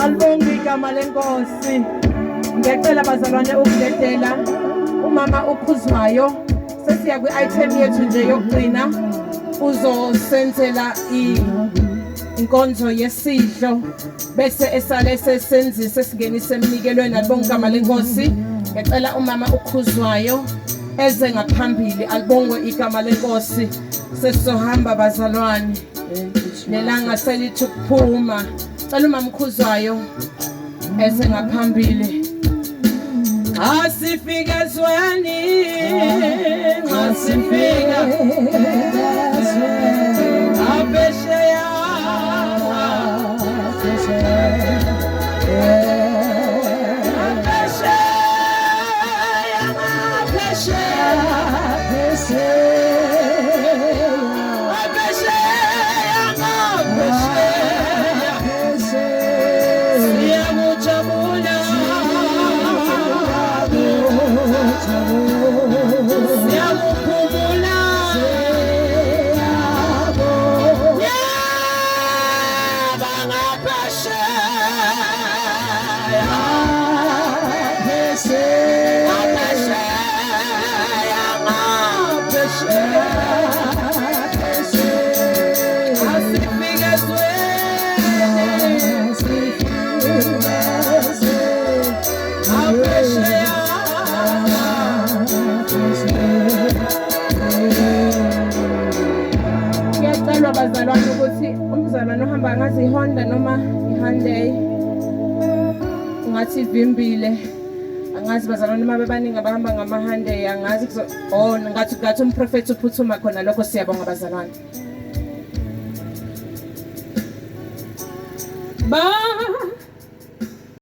Alibonge igama lenkosi. Ngiyacela bazalwane ukuledela umama ukhuzwayo. Sesiya kwi-item yethu nje yokugcina. Uzosenzela inkonzo yesidlo bese esale sesenzise singenise emnikelweni. Alibonge igama lenkosi. Ngiyacela umama ukhuzwayo eze ngaphambili. Alibonge igama lenkosi. Sesizohamba bazalwane. Nelanga selithi ukuphuma. Cela umama ukhuzwayo eze ngaphambili. Asifike ezweni, asifika abesheya, bazalwane ukuthi umzalwane ohamba ngazi iHonda noma iHyundai ungathi ivimbile. Angazi bazalwane uma bebaningi abahamba ngama-Hyundai angazi ngathi umprofethi uphuthuma khona. Lokho siyabonga bazalwane.